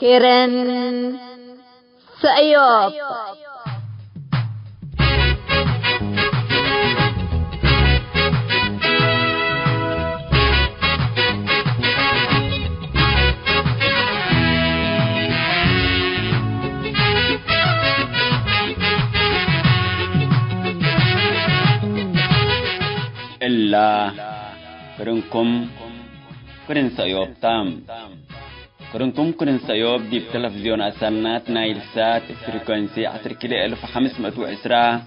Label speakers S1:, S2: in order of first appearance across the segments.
S1: كيرن سأيوب
S2: إلا كرنكم كرن سأيوب تام كرنكم كرن سأيوب دي بتلفزيون أسنات نايل سات فريكونسي 10 كيلو 1510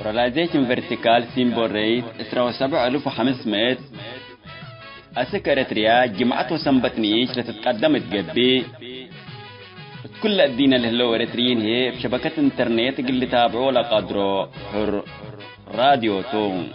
S2: وراليزيشن فيرتيكال سيمبول ريت 17500 أسكرتريا جمعة وسنبتنيش لتتقدم تقبي كل الدين اللي هلو اريتريين هي بشبكة انترنت اللي تابعوا لقدروا حر راديو توم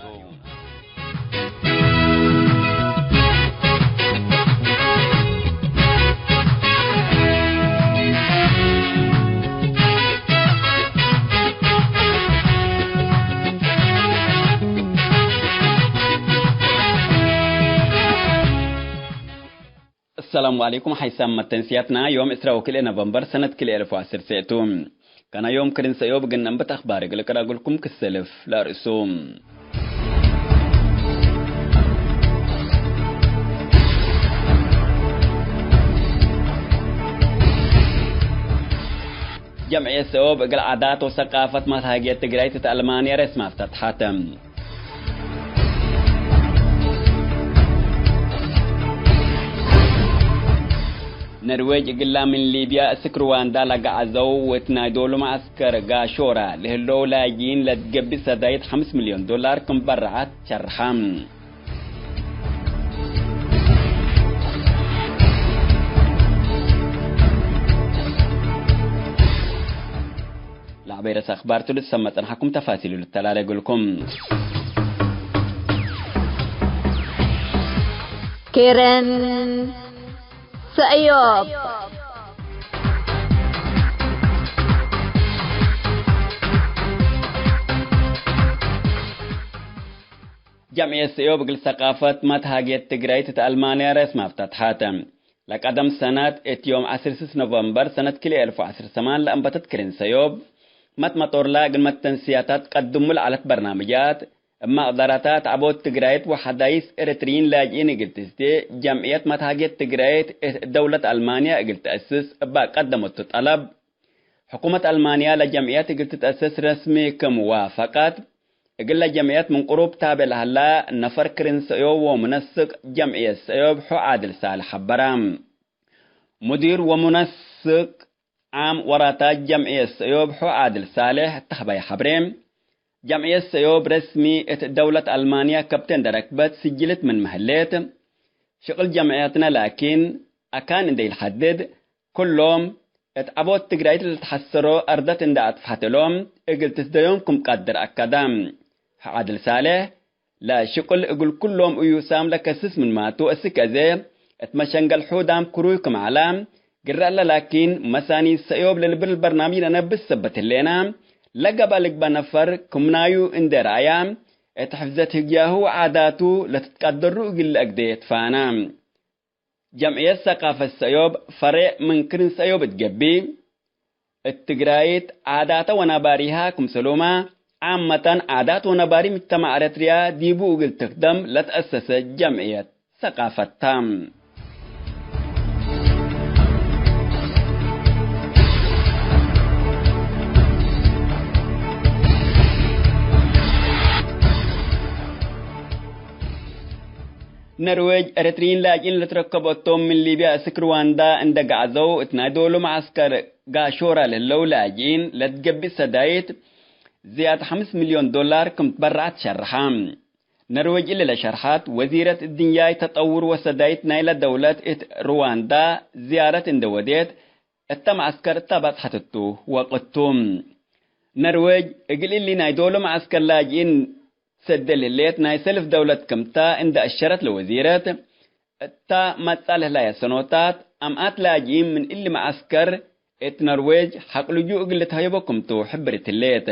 S2: السلام عليكم. حيسام متنسياتنا يوم إسراء وكل نوفمبر سنة كل 2010 كان يوم كرن سيوب جنن بتأخبارك لكن أقول لكم كالسلف لا رسوم. جمعية سيوب قل عادات وثقافة مذهبية تجريت ألمانيا رسمها افتتحتم. نرويج قلا من ليبيا سكرواندا لقى عزو وتنايدولو معسكر قاشورة لهلو لاجين لتقبي سدايد $5 مليون كم برعات شرحام. لعبيرس أخبار تلس سمتن حكم تفاصيل للتلالة يقولكم
S1: كيرن سأيوب
S2: جمعية سيوب قل ثقافة متهاجية تجريت ألمانيا رسمها افتتحتم لقدم سنة يوم 10 نوفمبر سنة كل 2010 لأنبتت كرين سيوب مطور لا قل متنسياتات قدموا على برنامجات اما ادارات عبود تجريت وحدايس اريتريين لاجئين قلتستي جمعية متهاجية تجريت دولة ألمانيا قلت تأسس قدمت طلب حكومة ألمانيا لجمعية قلت تأسس رسمي كموافقات قل جمعية من قروب تابع لهلا نفر كرين سيوب ومنسق جمعية سيوب حو عادل صالح برام مدير ومنسق عام وراتات جمعية سيوب حو عادل صالح تخبي حبريم جمعية سيوب رسمي دولة ألمانيا كابتن دركبت سجلت من محلات شغل جمعياتنا لكن أكان دي الحدد كلهم عبود تقرأيت اللي تحسروا أردت اند أتفحتلهم اقل تسديونكم قدر أكادام عادل صالح لا شغل اقل كلهم ايوسام لكسس من ماتو السكازي اتمشنقل حودام كرويكم علام قرأ لكن مساني سيوب للبرنامج نبس سبت اللينا لقبالك بنفر كمنايو اندر ايام اتحفزت هجياهو عاداتو لتتقدروا قل اقديت فانا جمعية ثقافة سيوب فريق من كرن سيوب تقبي التقرايت عادات ونباريها كمسلومة عامة عادات ونباري مجتمع اريتريا ديبو قل تقدم لتأسس جمعية ثقافة تام نرويج اريتريين لاجئين لتركبوا من ليبيا سكرواندا عند قعزو اتنادولو معسكر قاشورة للو لاجئين لتقبي سدايت زيادة $5 مليون كم تبرعت شرحام نرويج إلا لشرحات وزيرة الدنيا تطور وسدايت نايلة دولة رواندا زيارة اندوديت التم عسكر تابت حتتو وقتهم نرويج اقل اللي نايدولو معسكر لاجئين سدل الليت ناي سلف دولة كمتا عند أشرت لوزيرات تا متصالح لا يسنوتات أمات لاجئين من اللي معسكر النرويج حق لجوء قلت هايبكم تو حبرت الليت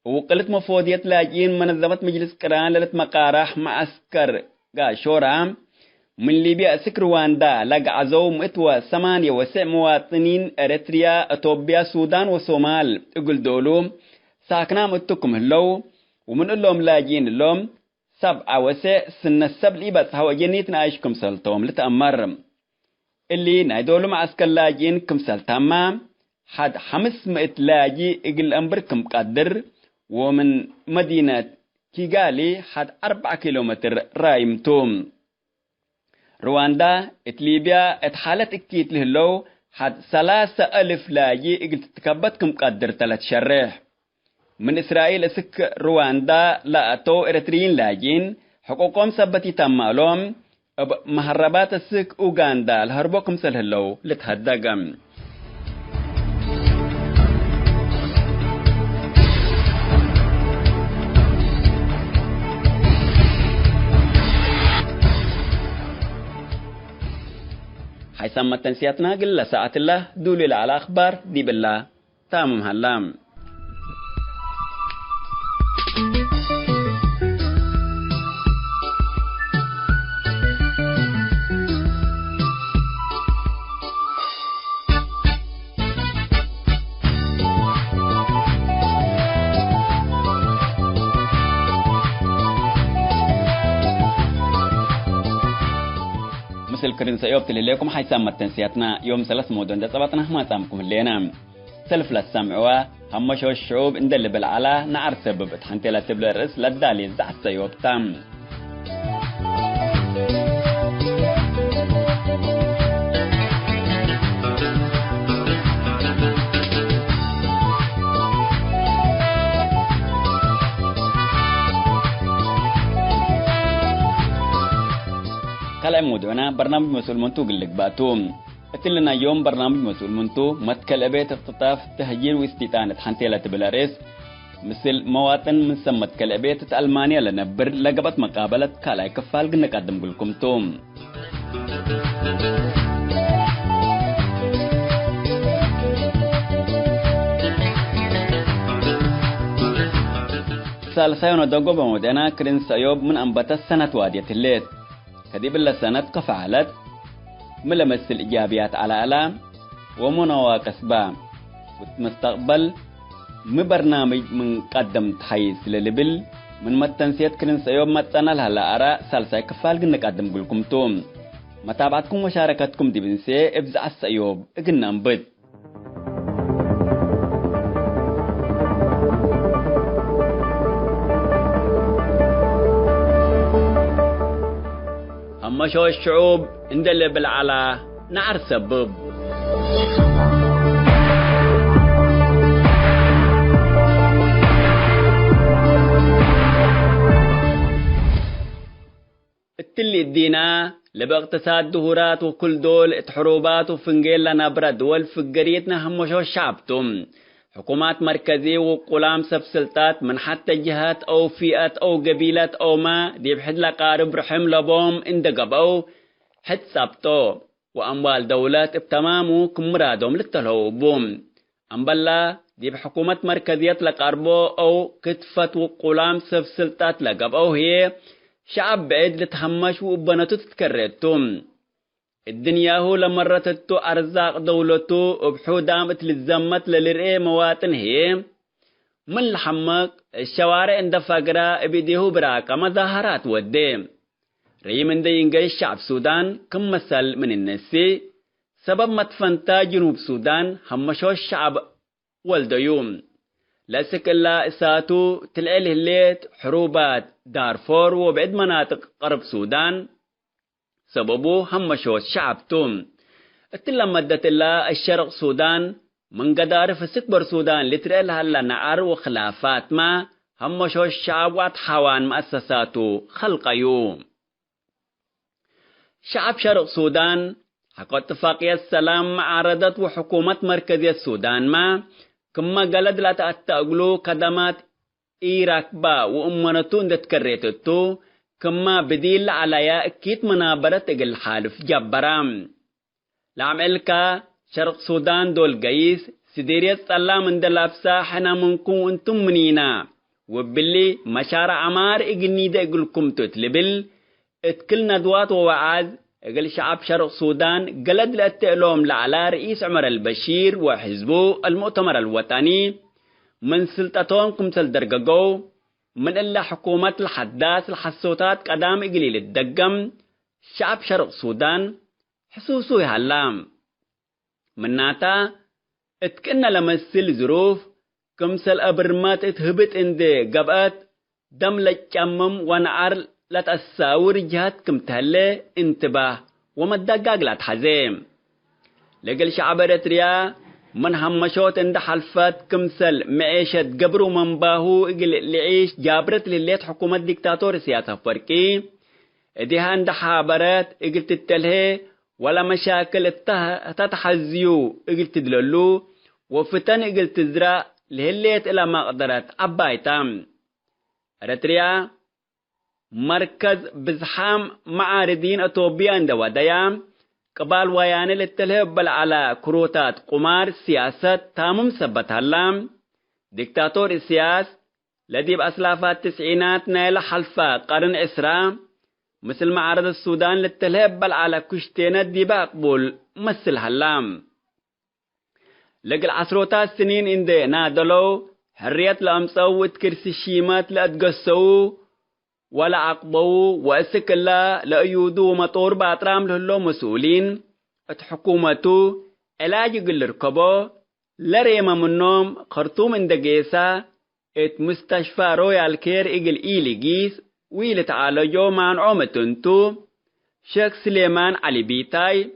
S2: وقلت مفوضية لاجئين منظمة مجلس كران للت مقارح معسكر قاشورام من ليبيا سك رواندا لقى عزو متوى 8 مواطنين أريتريا أثيوبيا السودان والصومال اقول دولو ساكنا متكم هلو ومن اللهم لاجين اللهم 7 سن السبل إبت هوا جنيتنا عايشكم سلطوم لتأمر اللي نايدولو معسكر لاجين كم سلطاما حد 500 لاجي اقل أمبركم قدر ومن مدينة كيغالي حد 4 كيلومتر رايمتوم رواندا ليبيا اتحالت اكتيت لهلو حد 3000 لاجي اقل تتكبتكم قدر 3 شرح من إسرائيل اسك رواندا لأتو إريتريين لاجين حقوقهم سبتي تمالهم مهربات السك أوغندا الهربوكم سلهلو لتهدقم حيثم التنسياتنا قل ساعة الله دولي على أخبار دي بالله تامم هلام كرين سيوب تليليكم حي سامت تنسياتنا يوم 3 مودون ده صباتنا ما سامكم اللينا سلف للسمعوا همشوا الشعوب اندل بالعلا نعر سبب تحنتي لا تبل الرئيس للدالي زعت سيوب تام كلا مودونا برنامج مسؤول منتو قلق باتوم اتلنا يوم برنامج مسؤول منتو متكلبات اختطاف تهجير واستيطانة حنتيلة بلاريس مثل مواطن من سمت كلبات ألمانيا لنبر لقبت مقابلة كالاي كفال نقدم لكم توم سالسايون دوغو بمودنا كرين سيوب من أنبات السنة وادية الليل كديب الله سنة كفعلت ملمس الإيجابيات على ألام ومنوى كسبا مستقبل مبرنامج من قدم تحيز للبل من متنسيات كرين سيوب متنا لها أراء سالساي كفال نقدم لكم توم متابعتكم وشاركتكم دي بنسي ابزع السيوب اقنا نبد أما شو الشعوب اندل بالعلا نعر سبب التلي الدينا لباقتصاد دهورات وكل دول اتحروبات وفنجيل لنا برد والفقريتنا هم شو شعبتم حكومات مركزية وقلام سبسلطات من حتى جهات أو فئات أو قبيلات أو ما دي بحد لقارب رحم لبوم اندقب أو حد سابتو وأموال دولات ابتمامو كمرادهم للتلهو بوم أمبلا دي بحكومة مركزية لقاربو أو كتفت وقلام سبسلطات لقب أو هي شعب بعيد لتهمش وبناتو تتكررتم الدنيا هو لمرتتو أرزاق دولتو بحودامت للزمت للرئي مواطن هي من لحمق الشوارع عند فقرة بيديه براكة مظاهرات وديم رأي من دي ينقل الشعب سودان كم مثل من النسي سبب متفنتا جنوب سودان همشو الشعب والديوم لاسك الله إساتو تلعيله الليت حروبات دارفور وبعد مناطق قرب سودان سببو همشو الشعب توم اتلا مدت الله الشرق سودان من قدار في سكبر سودان لتريل هلا نعر وخلافات ما همشو الشعب واتحوان مؤسساتو خلق يوم شعب شرق سودان حق اتفاقية السلام مع عرضت وحكومة مركزية السودان ما كما قلد لا تأتقلو قدمات إيراكبا وأمانتون دتكريتتو كما بديل على أكيد منابرة تقل حالف جبرام لعملك شرق سودان دول قيس سديرية الله من دلافسا حنا منكم انتم منينا وباللي مشارع عمار اقلني دا اقلكم تتلبل اتكل ندوات ووعاز اقل شعب شرق السودان قلد لأتقلهم لعلى رئيس عمر البشير وحزبه المؤتمر الوطني من سلطتهم كمثل درققو من إلا حكومة الحداث الحسوتات قدام إقليل الدقم شعب شرق السودان حسوسو يهلام مناتا اتكنا لمثل ظروف كمثل أبرمات اتهبت اندي قبقات دم لجمم ونعر لتأساور جهات كمتهلي انتباه ومدقاق لتحزيم لقل شعب إريتريا من همشوت اند حلفات كمثل معيشة قبرو منباهو اقل لعيش جابرت لليت حكومة ديكتاتور سياسة فرقي اديها اند حابرات اقل تتلهي ولا مشاكل تتحزيو اقل تدللو وفتن اقل تزرع لهليت الى ما قدرت عبايتام إريتريا مركز بزحام معاردين أتوبيا اند وديام قبال ويان للتلهبل على كروتات قمار سياسة تامم سبت هلام ديكتاتور السياس الذي بأسلافات التسعينات نايل حلفة قرن إسرام مثل معارض السودان للتلهبل على كشتينات دي بقبول مثل هلام لقل عصروتات سنين اندي نادلو حرية لأمسوت كرسي الشيمات لأتقسو ولا عقبو وأسك الله لأيودو ومطور بأطرام لهلو مسؤولين اتحكومتو علاج قل ركبو لريما منهم خرطوم اندقيسا ات مستشفى رويال كير اقل ايلي جيس ويل تعالجو مع نعومة انتو شيخ سليمان علي بيتاي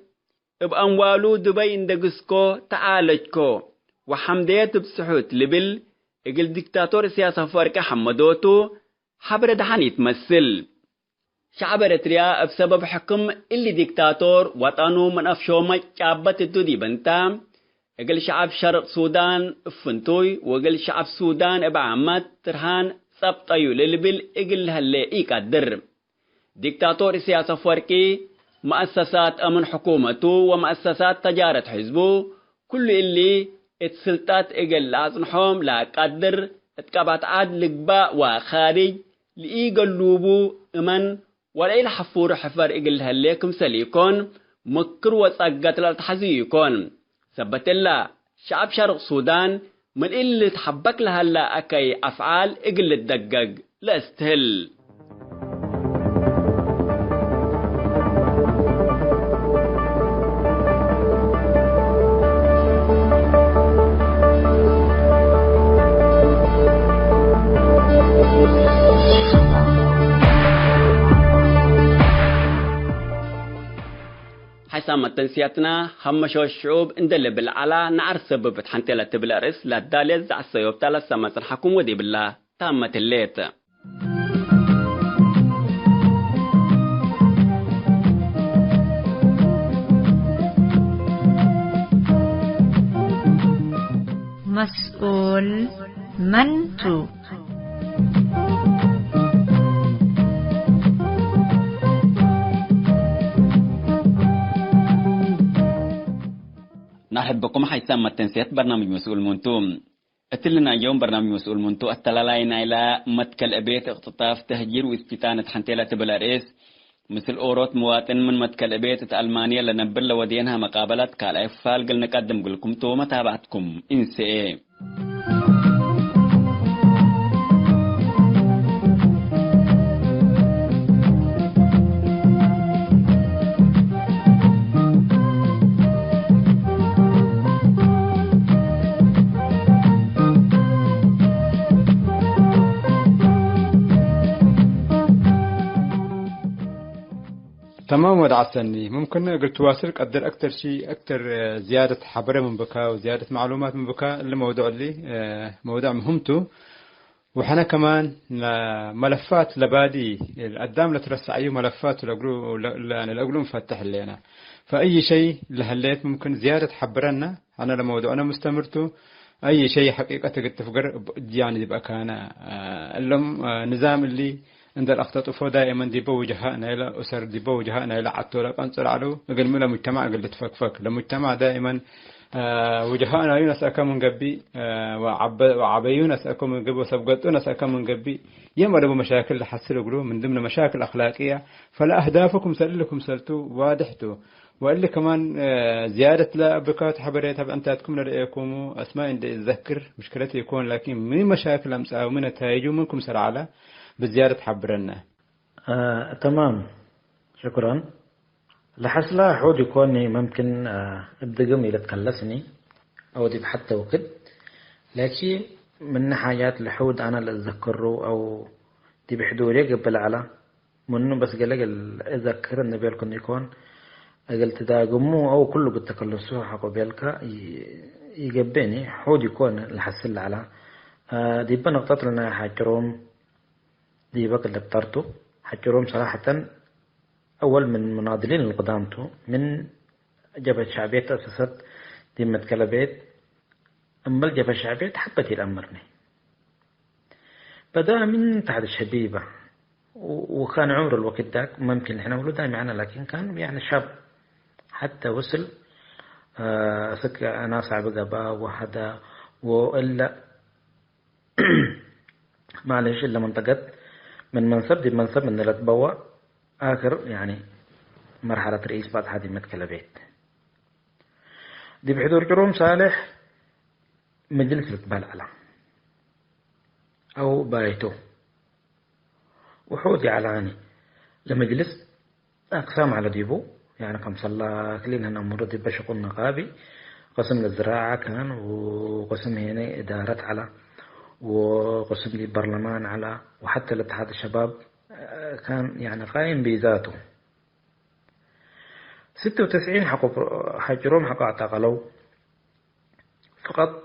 S2: بأنوالو دبي اندقسكو تعالجكو وحمديت بسحوت لبل اقل ديكتاتور سياسة فاركة حمدوتو حبر دحان يتمثل شعب إريتريا بسبب حكم اللي ديكتاتور وطنو من أفشومة شعبت الدودي بنتام اقل شعب شرق سودان افنتوي وقل شعب سودان ابعامات ترهان سبطيو للبل اقل هاللي يقدر ديكتاتور سياسة فرقي مؤسسات أمن حكومته ومؤسسات تجارة حزبه كل اللي اتسلطات اقل لازنحوم لا قدر اتقابات عاد لقباء وخارج لإيقلوبو امن ولا يلحفور حفر اقل هالليكم سليكون مكر وصقات لالتحزيكون ثبت الله شعب شرق سودان من اللي تحبك لهلا اكي افعال اقل الدقق لا استهل حسام التنسياتنا همشو الشعوب اندل بالعلا نعر سبب حنتلا تبلارس لا دالز على السيوب تالا سمت الحكوم ودي بالله تامة الليت
S3: مسؤول منتو
S2: نرحب بكم حيثما التنسيات برنامج مسؤول منتوم اتلنا اليوم برنامج مسؤول منتو التلالاين الى متكل ابيت اقتطاف تهجير واستيطانة حنتيلة بلاريس مثل اوروت مواطن من متكل ابيت المانيا لنبر ودينها مقابلات كالافال قل نقدم لكم تو متابعتكم انسي
S4: تمام ودعسني ممكن قلت تواصل قدر أكتر شيء أكتر زيادة حبرة من بكا وزيادة معلومات من بكا اللي موضوع اللي موضوع مهمته وحنا كمان ملفات لبادي القدام لترسع أي ملفات الأقلوم فتح لنا فأي شيء لهليت ممكن زيادة حبرنا أنا لموضوع أنا مستمرته أي شيء حقيقة تفقر يعني يبقى كان اللهم نظام اللي عند الأخطاء دائما دي بوجهنا إلى أسر دي بوجهنا إلى عطولة أنصر على قل ملا مجتمع قل تفكفك المجتمع دائما وجهانا يونس أكم من قبي وعبي يونس أكم من قبي وسبقت يونس أكم من قبي يمروا مشاكل حسلوا قلوب من ضمن مشاكل أخلاقية. فلا أهدافكم سألكم سلتوا واضحتوا وقال لي كمان زيادة لا بكات حبريت أنت تكون رأيكم أسماء إن تذكر مشكلتي يكون لكن من مشاكل أمس أو من التهيج منكم سرعلة بزيادة حبرنا.
S5: تمام شكرا. لحسلا حود يكوني ممكن ابدقم إلى تخلصني أو دي بحتى وقت لكن من حاجات الحود أنا اللي أتذكره أو دي بحدوري قبل على منه بس قال لك أذكر النبي لكم يكون قلت دا قمو أو كله قد تكلسوه حقو بيلك يقبيني حود يكون الحسل على دي بنقطة لنا حجروم دي بقى اللي بطرته حجروم صراحة أول من مناضلين القدامته من جبهة شعبية تأسست دي متكلبيت أما الجبهة الشعبية حبت الأمرني بدأ من تحت الشبيبة وكان عمر الوقت ذاك ممكن إحنا ولده معنا لكن كان يعني شاب حتى وصل سكة ناس عبقبة وحدا وإلا معلش إلا منطقة من منصب دي منصب من الاتبوى آخر يعني مرحلة رئيس بعد هذه متكلبيت دي بحضور جروم صالح مجلس الاتبال على أو بايته وحودي علاني لمجلس أقسام على ديبو يعني كم صلى كلين هنا مرضي بشق النقابي قسم للزراعة كان وقسم هنا إدارة على وقسم للبرلمان على وحتى الاتحاد الشباب كان يعني قائم بذاته 96 حجروم حقوا اعتقلوا فقط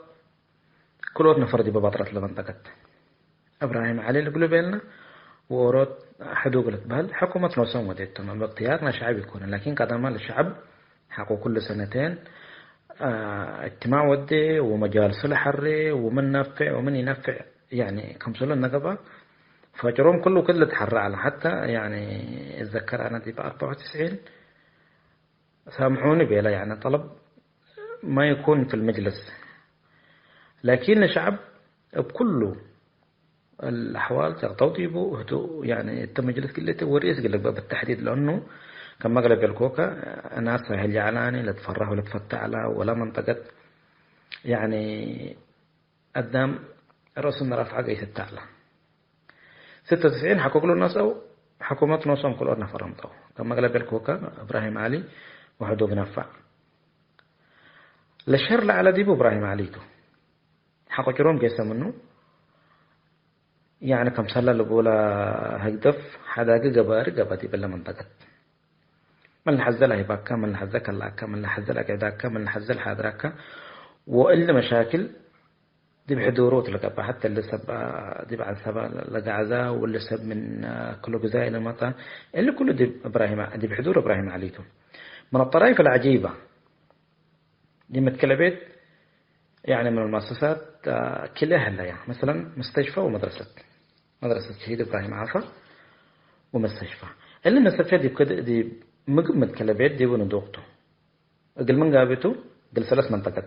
S5: كل وقت نفردي ببطرة لمنطقة إبراهيم علي اللي قلوا بيننا وأورود حدوق الاتبال حكومة نوصن وديتهم الاختيارنا شعب يكون لكن قدما للشعب حقوا كل سنتين اجتماع ودي ومجال صلح الري ومن نفع ومن ينفع يعني كمسول النقبة فجروم كله تحرى على حتى يعني اتذكر أنا دي ب 94 سامحوني بيلا يعني طلب ما يكون في المجلس لكن الشعب بكله الأحوال تغطوطيبه هدو يعني تم مجلس كلته ورئيس قال لك بالتحديد لأنه كان مغلب الكوكا ناس سهل جعلاني لا تفرح ولا تفتح على ولا منطقة يعني قدام رأسنا رفع قيس التعلى 96 حكوا كل الناس أو حكومة نوصم كل أرنا فرمطوا كان مغلب الكوكا إبراهيم علي وحدو بنفع لشهر على ديبو إبراهيم عليتو حقوا كروم قيسا منه يعني كم صلى لبولا هقدف حداقة قباتي بلا منطقة من حزلها يباكا من حزلك اللاكا من حزلك عداكا من حزل حادراكا وإلا مشاكل دي بحضوروت لقبا حتى اللي سب دي بعد سبا لقعزا واللي سب من كل جزاء إلى مطا اللي كله دي بحضور إبراهيم عليتو من الطرائف العجيبة دي متكلبت يعني من المؤسسات كلها هلا يعني مثلا مستشفى ومدرسة شهيد إبراهيم عافا ومستشفى اللي مستشفى دي بكده دي متكلبت دي وندوقته قل من قابته قل 3 منطقات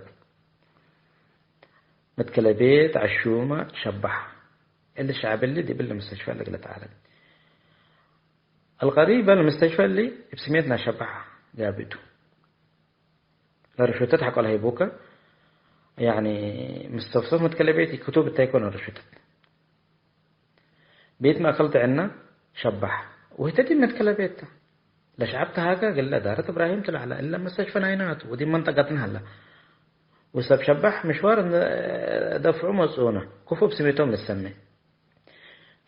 S5: متكلبيت عشومة شبح اللي الشعب اللي دي بالمستشفى اللي قلت عالم الغريبة المستشفى اللي بسميتنا شبح قابته الرشوتات حقوا لها يبوكا يعني مستوصف متكلبيت كتب التايكون الرشوتات بيت ما أخلط عنا شبح وهتدي متكلبيت لشعبتها هكا قال لا دارت إبراهيم طلع على إلا مستشفى ناينات ودي منطقتنا هلا وسب شبح مشوار دفعوا مسؤونة كفوا بسميتهم للسمي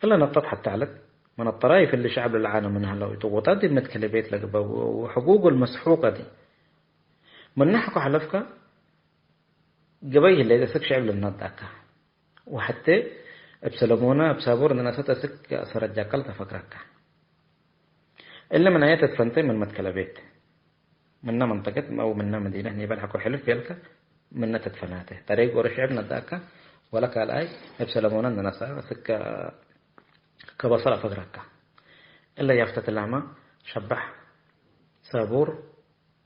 S5: إلا نطط حتى علت من الطرائف اللي شعب العالم منها لو يطوطات دي متكلبيت لقبا وحقوق المسحوقة دي من نحكوا حلفك قبيه اللي يدسك شعب للنطاكا وحتى بسلمونا بسابور أننا ستسك سرجاكال تفكرك إلا من آيات الفنتين من متكلبيت مننا منطقة أو مننا مدينة نيبال حكوا حلف يلك مننا تدفناته طريق ورشعب نداكا ولا كالاي بسلمونا أننا ستسك كبصر فكرك إلا يفتت اللعمة شبح سابور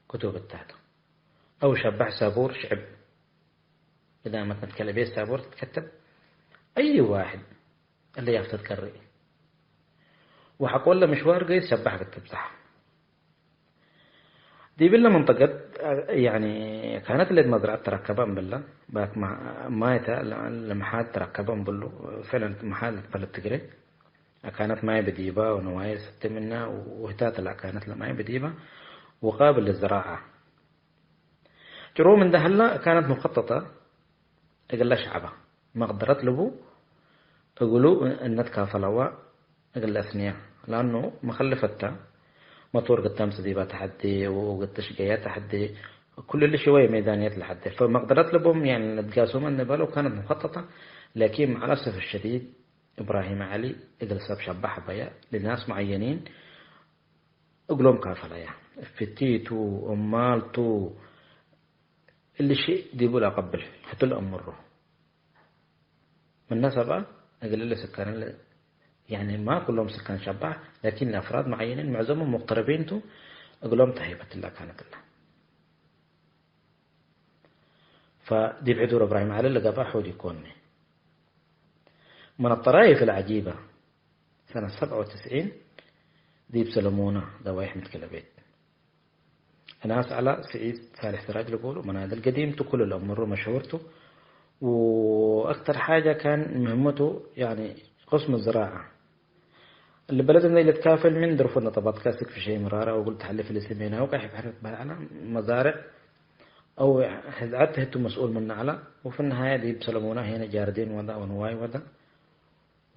S5: كتب التاتو أو شبح سابور شعب. إذا ما تتكلم سابور تتكتب أي واحد اللي يفتد كري وحقول له مشوار قيس شبح كتب صح. دي بالله منطقة يعني كانت اللي مزرعة تركبان بالله باك ما لمحات تركبان بالله فعلا محال بلد تقري كانت ماي بديبة ونوايا ست منها وهتات لا كانت لماي بديبة وقابل للزراعة. جرو من ده هلا كانت مخططة أقل شعبها ما قدرت لبو أقولوا إن تكافلوا أقل أثنياء لأنه مخلفتها مطور قدام سديبة تحدي وقد تشقيات تحدي كل اللي شوية ميدانيات لحد فما قدرت لبهم يعني نتقاسوا من نبالو كانت مخططة. لكن مع الأسف الشديد إبراهيم علي إقل ساب شبح بيا لناس معينين أقلهم كافلة يعني فتيتو أمالتو اللي شيء ديبولا قبل حتى الأمره من نسبة أقل اللي سكان يعني ما كلهم سكان شبح لكن أفراد معينين معظمهم مقتربين تو أقلهم تهيبة الله كانت الله. فدي بعدور إبراهيم علي اللي قباحه دي كوني من الطرائف العجيبة سنة 97 دي بسلمونة دوايح متكلبيت ناس على سعيد صالح سراج يقولوا من هذا القديم كل الأمر مشهورته وأكثر حاجة كان مهمته يعني قسم الزراعة اللي بلدنا اللي تكافل من درفنا طبات كاسك في شيء مرارة وقلت حلف اللي سميناه وكاحب حرف على مزارع أو هذعته مسؤول منا على وفي النهاية دي بسلمونة هنا جاردين وذا ونواي وذا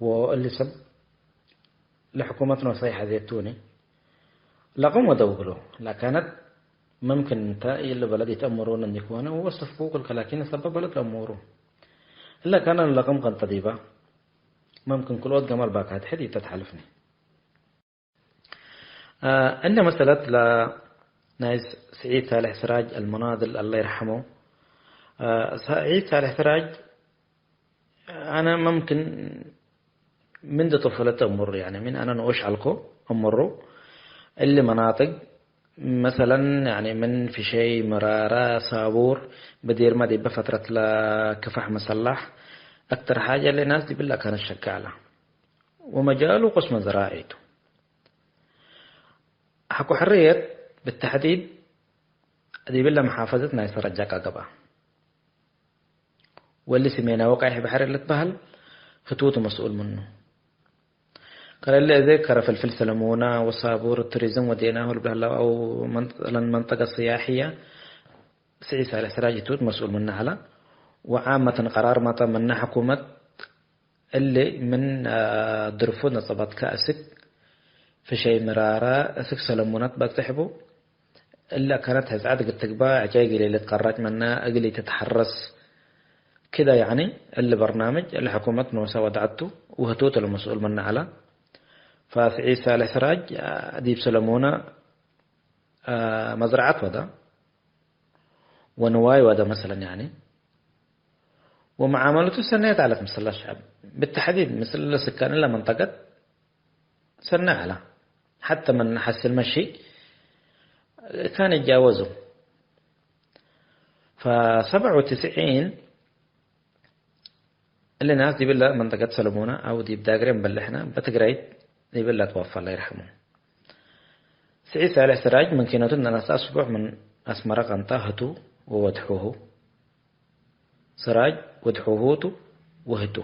S5: واللي سب لحكومتنا صيحة زيتوني لقم ودوغلو لا كانت ممكن انت اللي بلد يتأمرون أن يكون هو الصفوق لكن سبب بلد أموره إلا كان اللقم قد طديبة ممكن كل وقت قمر باك حدي تتحلفني. أن مسألة لنايز سعيد صالح سراج المناضل الله يرحمه. سعيد صالح سراج أنا ممكن من طفولة أمر يعني من أنا نوش علقه أمره اللي مناطق مثلا يعني من في شيء مرارة صابور بدير ما دي بفترة لكفح مسلح أكتر حاجة اللي ناس دي بالله كانت شكالة ومجاله قسم زراعيته حكو حرية بالتحديد دي بالله محافظتنا يسرجاك قبا واللي سمينا وقعه بحر اللي تبهل خطوته مسؤول منه قال اللي ذكر في الفلسلمونة وصابور التوريزم وديناه أو منطقة سياحية سعيد صالح سراج توت مسؤول منها على وعامة قرار ما من حكومة اللي من درفود نصبات كأسك في شيء مرارة أسك سلمونات بتحبه إلا كانت هزعات قد تقبع جاي اللي تقرج منها أقلي تتحرس كده يعني اللي برنامج اللي حكومتنا وسودعته وهتوت المسؤول منها على فسعيد صالح سراج ديب سلمونة مزرعة ودا ونواي ودا مثلا يعني ومعاملته سنة على مثل الشعب بالتحديد مثل السكان إلا منطقة سنة على حتى من حس المشي كان يتجاوزوا. 97 اللي ناس دي بالله منطقة سلمونة أو دي بداقرين بلحنا بتقريد دي بالله توفى الله يرحمه. سعيد صالح سراج من كيناتو ناس أسبوع من أسمر قنطاهتو وودحوه سراج ودحوهوتو وهتو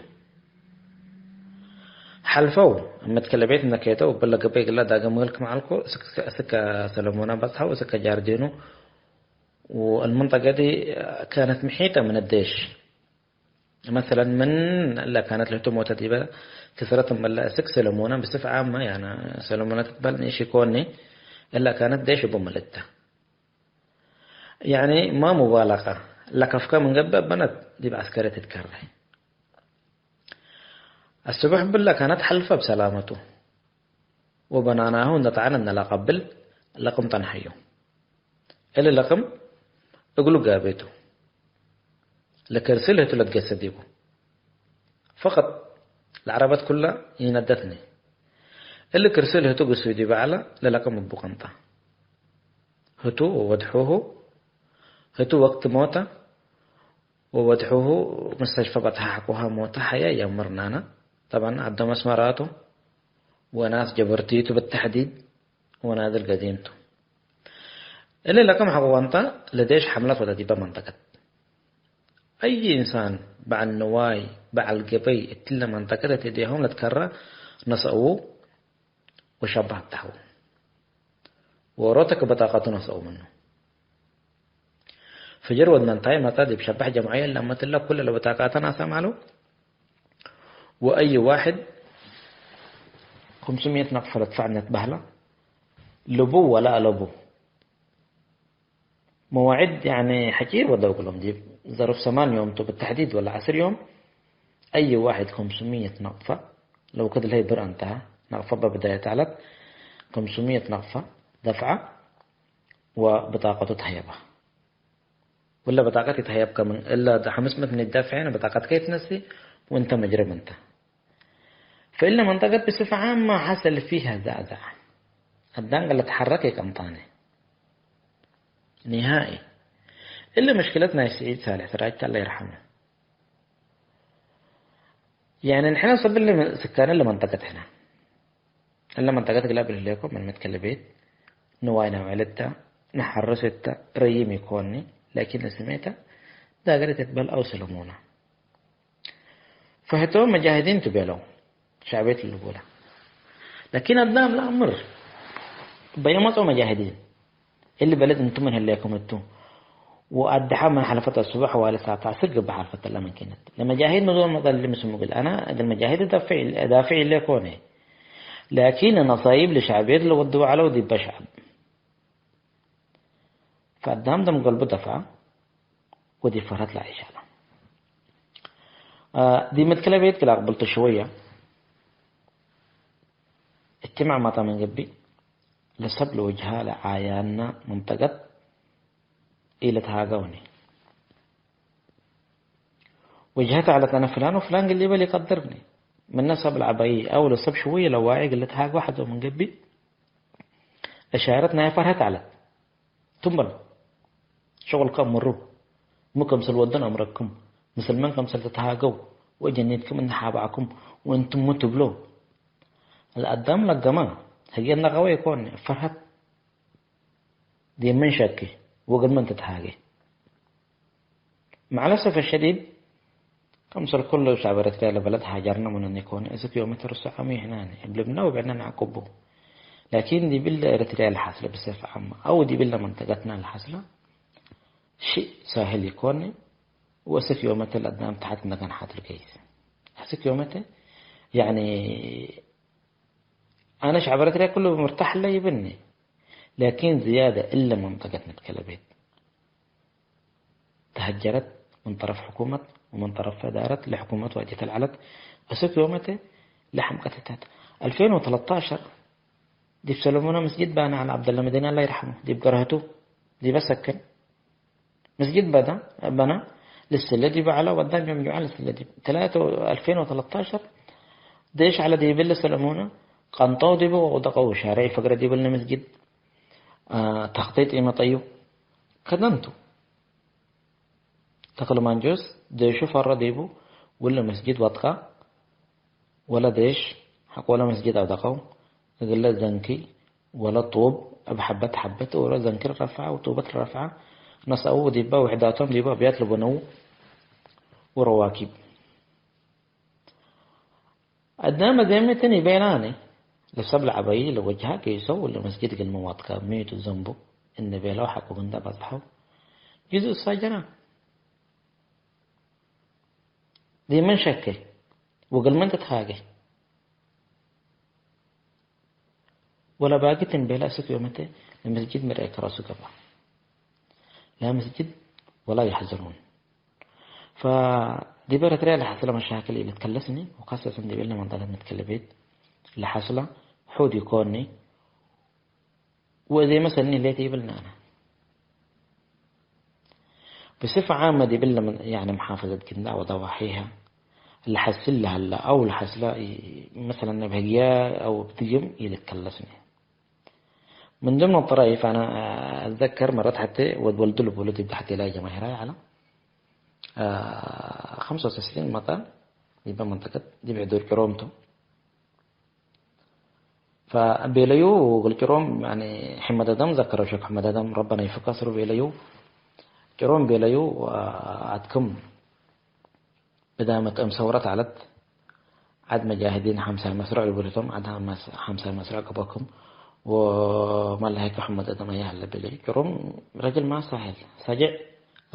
S5: حلفوا أما تكلبيت نكيتو وبلا قبيق الله داقا مغلق معلكو سكا سلمونا بطحا وسكا جاردينو والمنطقة دي كانت محيطة من الديش مثلا من لا كانت له تموت تيبا كثرة من لا سك سلمونا بصفة عامة يعني سلمونا تتبال نيشي كوني إلا كانت ديش بملتة يعني ما مبالغة لكفكا من قبل بنت دي بعسكرة تتكره السبح بالله كانت حلفة بسلامته وبناناه نطعنا أن لا قبل لقم تنحيه إلا لقم أقولوا قابيته لكرسله تلتجسديه فقط العربات كلها يندتني اللي كرسله تقص يدي بعلا للقم بقنطة هتو ودحوه هتو وقت موته ووضحوه مستشفى بطها حقوها موته حياة يمرنانا طبعا عدوا مسماراته وناس جبرتيته بالتحديد ونادر قديمته اللي لكم حقوانتا لديش حملات وداديبا منطقة أي إنسان باع النواي باع القبي اتلا منطقة تديهم لتكرر نسأوه وشبه التحو وروتك بطاقته نسأوه منه فجرود منطقة متى دي بشبه جمعية لما تلا كل البطاقاتنا سامعلو وأي واحد 500 نقفة تدفعنا تبهلا لبو ولا لبو مواعيد يعني حكير ودو كلهم دي ظرف 8 يوم تو بالتحديد ولا 10 يوم أي واحد 500 نقفة لو كده هي بر انتهى نقفة بداية علت 500 نقفة دفعة وبطاقته تهيبها ولا بطاقتي تهيب كمان إلا 500 من الدافعين بطاقتك يتنسي وانت مجرم انت فإلا منطقة بصفة عامة حصل فيها زعزع الدنقة اللي تحركي كمطاني نهائي إلا مشكلتنا يا سيد صالح راجت الله يرحمه يعني نحن صب اللي سكان اللي منطقة هنا إلا منطقة قلابل لكم من متكلبيت نواينا وعلتها نحرستها ريم يكوني لكن سميتها دا قريت تتبال أو سلمونا فهتوهم مجاهدين تبالو شعبية الأولى لكن الدام لا أمر بيمطوا مجاهدين اللي بلد انتم من هليكم انتم وأدحى من حلفة الصبح وعلى ساعة عصر قبل حلفة الله من كانت لما جاهد مدون مضل اللي مسمو قل أنا المجاهد دافع اللي يكونه لكن نصايب لشعبية اللي ودوا على ودي بشعب فالدام دم قلبه دفع ودي فرت لعيش على دي متكلبيت كلا قبلت شوية اجتمع مطا من قبي لسبل وجهها لعيانا منطقة إلى تهاقوني وجهتها على أنا فلان وفلان قال لي بل يقدرني من نسب العباية أو لسب شوية لو واعي قال لي تهاق واحد من قبي أشارتنا فرهت على تنبل شغل كم مروا مو كمسل ودن أمركم مسلمان كمسل تتهاقوا وجنيتكم إن حابعكم وإنتم متبلو الأدام لقما هي النغوة يكون فرهت دي من شكي وقد من تتهاقي مع الأسف الشديد كمسل كل شعبرت كلا بلد هاجرنا من أن يكون إذا كيلومتر السحامي هنا بلبنا وبعنا نعقبه لكن دي بالله إرتريا الحاصلة بصفة عامة أو دي بالله منطقتنا الحاصلة شيء سهل يكون وأسف يومته الأدنام تحت مكان حاط الكيس أسف يومته يعني أنا شعبرت لي كله مرتاح لا يبني لكن زيادة إلا منطقتنا الكلبيت تهجرت من طرف حكومة ومن طرف إدارة لحكومة واجهة العلت أسف يومته لحم قتتات 2013 دي بسلمونا مسجد بانا على عبد الله مدينة الله يرحمه دي بقرهته دي بسكن مسجد بنا للسلة دي بعلا ودان يوم جوعان للسلة دي 2013 ديش على دي بل سلمونا قنطو دي بو ودقو شارعي فقر دي بلنا مسجد تخطيط إيما طيو كدنتو تقل مانجوس ديشو فر ديبو ولا مسجد وطقة ولا ديش حق ولا مسجد أو دقو قل زنكي ولا طوب بحبت حبت ولا زنكي رفعة وطوبة رفعة نسأو ديبا وحداتهم ديبا بيطلبوا نو ورواكب أدنام ديمتني بيناني لسبل عبايي لوجهها كيسو ولا مسجد المواطقة ميتو الزنبو إن بيلاو حقو من دابتحو جزء الصاجرة دي من شكي وقل من تتخاقي ولا باقي تنبيلا سك يومته المسجد مرأي كراسو قبا لا مسجد ولا يحزنون فدي بارت رأي لحصلة مشاكل اللي تكلسني وخاصة دي بيلنا منطقة متكلبيت اللي حصلة حود يكوني وزي مثلا اللي تيبلنا أنا بصفة عامة دي بيلنا من يعني محافظة كندا وضواحيها اللي حصل لها هلا أو اللي حصل مثلا بهجية أو بتجم اللي تكلسني من ضمن الطرائف أنا أتذكر مرات حتى ولد له بولد يبدأ حتى لا جماهير على 95 مطار يبقى منطقة دي بعدور كرومتو فبيليو والكروم يعني حمد دم ذكر شيخ حمد دم ربنا يفكسر بيليو كروم بيليو عدكم بدامة ثورة علت عد مجاهدين 5 مسرع لبولتهم عدها 5 مسرع قبلكم وما الله هيك محمد ادم اياه اللي بلي كرم رجل ما سهل سجع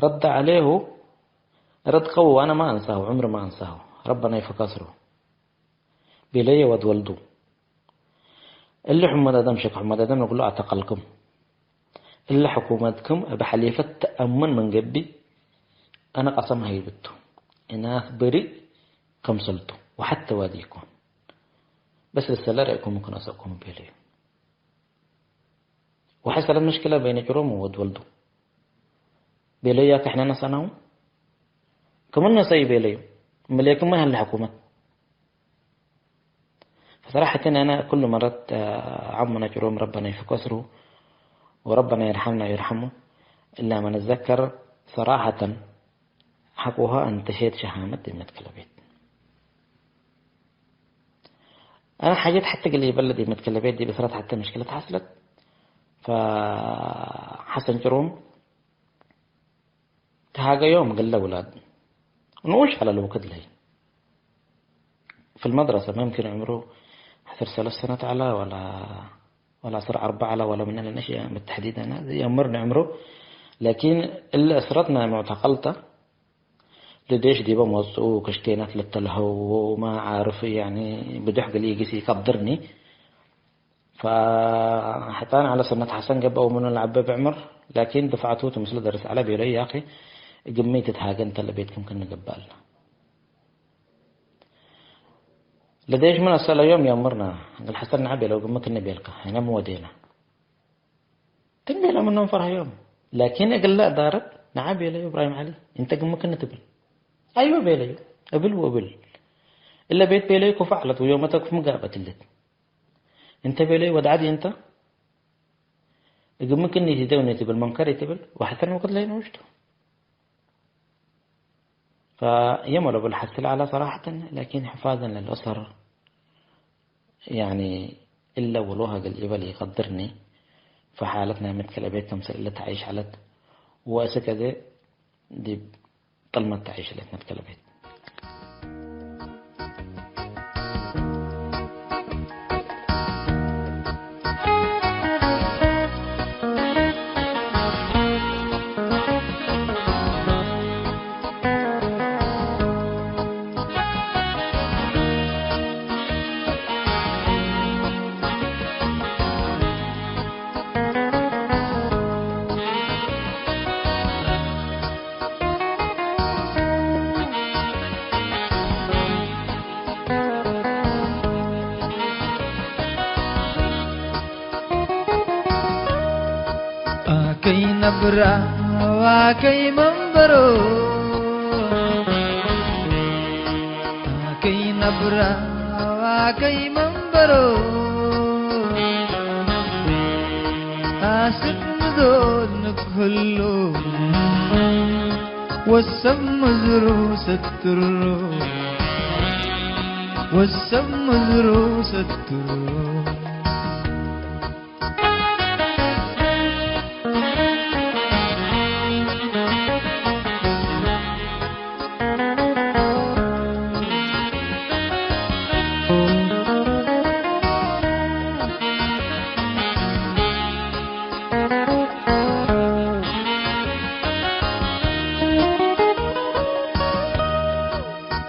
S5: رد عليه رد قوي وانا ما انساه عمري ما انساه ربنا يفكسره بلي ود ولده اللي محمد ادم شيخ محمد ادم يقول له اعتقلكم اللي حكومتكم بحليفة تأمن من قبي انا قسم هيبته الناس بريء كم صلته وحتى واديكم بس السلا رأيكم ممكن أسأكم بيلي وحصلت مشكلة بين كروم وولده بيلي ياك إحنا نسأناه كمان نسأي بيلي مليكم ما هالحكومة فصراحة أنا كل مرة عمنا كروم ربنا يفكسره وربنا يرحمنا ويرحمه إلا ما نتذكر صراحة حقوها أن تشهد شهامة دمة كلبيت أنا حاجات حتى قال لي بلدي متكلبيت دي بصراحة حتى مشكلة حصلت فحسن جروم تهاجى يوم قال له أولاد نوش على الوقت لي في المدرسة ما يمكن عمره حسر 3 سنة على ولا صار 4 على ولا من النشية بالتحديد أنا يمرنا عمره لكن اللي أسرتنا معتقلته لديش دي بموضوع كشتينات للتلهو وما عارف يعني بدح قلي يقسي يقدرني فحطان على سنة حسن قبل من العبة بعمر لكن دفعته مثل درس على بيلي يا أخي قميت تتهاجن انت اللي بيتكم كنا قبال لديش من أسأل يوم يأمرنا قال حسن عبي لو قمك النبيلك هنا مودينا تنبيل منهم فرح يوم لكن قال لا دارت نعبي لي إبراهيم علي انت قمك النتبل أيوة بيلي أبل وأبل إلا بيت بيلي كفعلت ويومتك في مقابة اللي انت بيلي ودعدي انت يقول ممكن يتدوني تبل منكر يتبل وحسن وقت لين وجده فيمر بالحث على صراحة لكن حفاظا للأسر يعني إلا ولوها قال إبل يقدرني فحالتنا مثل بيت تمثل إلا تعيش علت وأسكذا دي طلمة تعيش لتنا مثل بيت
S6: كي نبرا وكي منبرو كي نبرا وكي منبرو آسف مذود نكهلو والسم مزرو سترو والسم مزرو سترو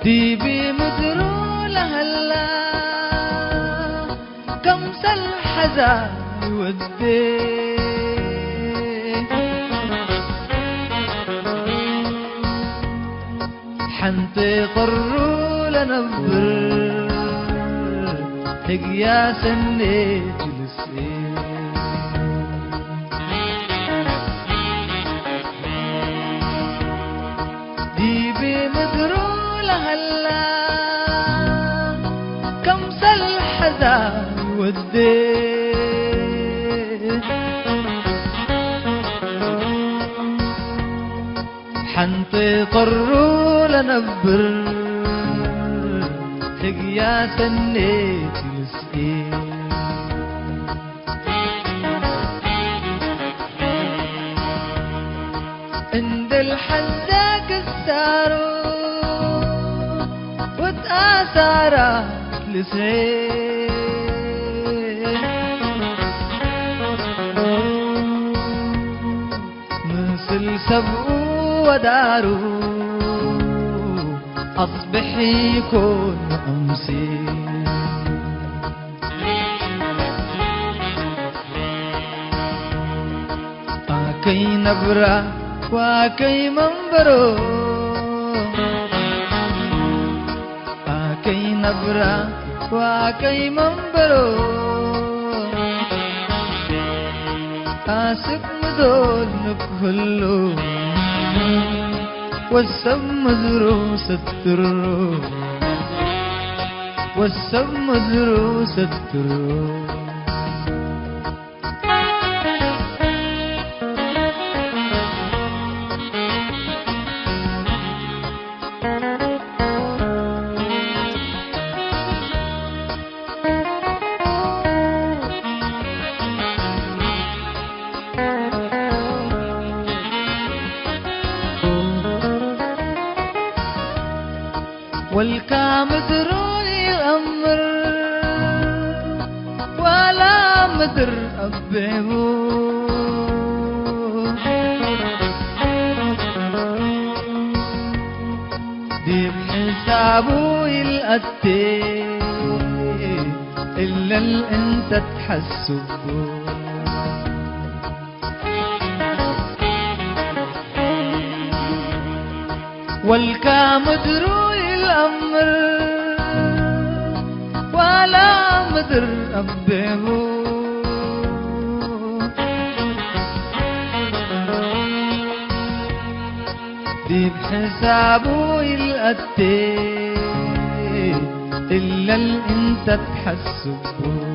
S6: ديبي مدرو لهلا كمس الحزان ودي حنطي قرو لنبر هقيا سنيت لسي ديبي مدرو هلا كمس الحزان ودي حنطي قروا لنبر يا سنيت السئيل عند الحزاك السارو وتآثارات لسعيل مثل سبقوا وداروا أصبح يكون أمسي آكي نبرة وآكي منبرو آكي نبرة وآكي منبرو آسك مدول نكهلو والسم دروس الترو والسم دروس الترو والكامدر يأمر ولا مدر أبيبو دي بحسابه يلقتي إلا اللي انت تحسبه والكامدر الأمر ولا مدر أبيبو دي بحسابه يلقتي إلا اللي انت تحسبه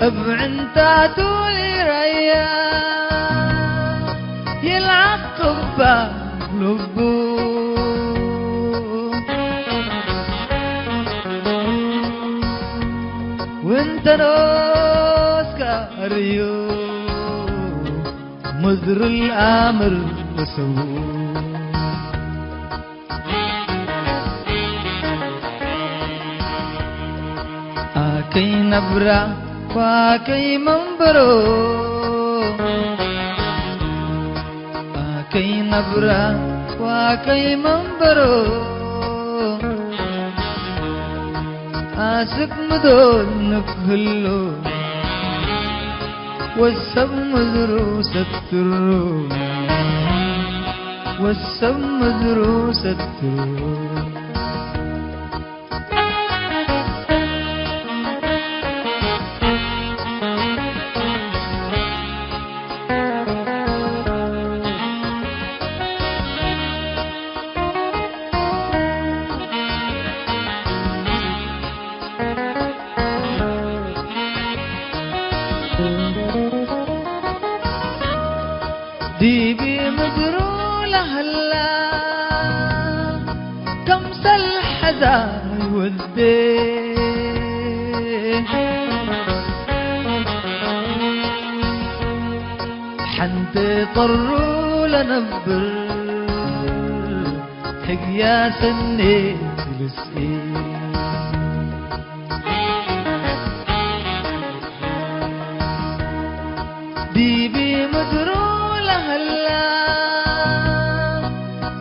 S6: ابعنتاتو يريا يلعقب بلبو وانت نوسكا ريو مذر الامر وسو آكي نبرة وآكي منبرو آكي نبرة وآكي منبرو آسك مدول نكهلو والسم دروس الترو والسم دروس الترو دي بمدرو لهلا كمس الحزان والدين حنتطروا لنبر حقيا سنيت لسئين دي بمدرو هلا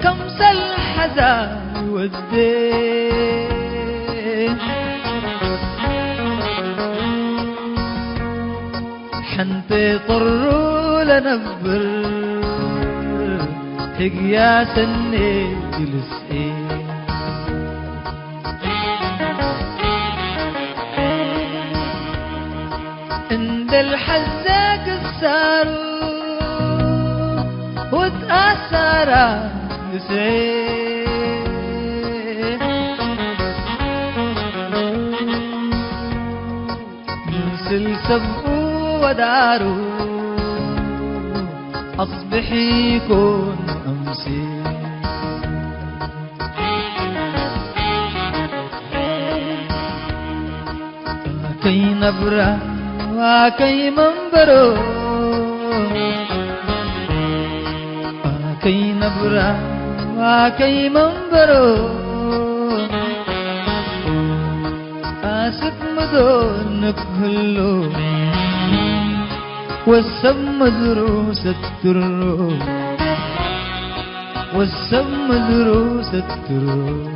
S6: كمس الحزان والدين حنتطروا لنبر حقيا سنيت لسئين عند الحزاك السارو وتأثرت لسعيد مثل سبقوا ودارو أصبحي كون أمسي كي نبرة وكي منبرو كي نبرة وكي منبرو آسف مدونك هلو والسم دروس الترو والسم دروس الترو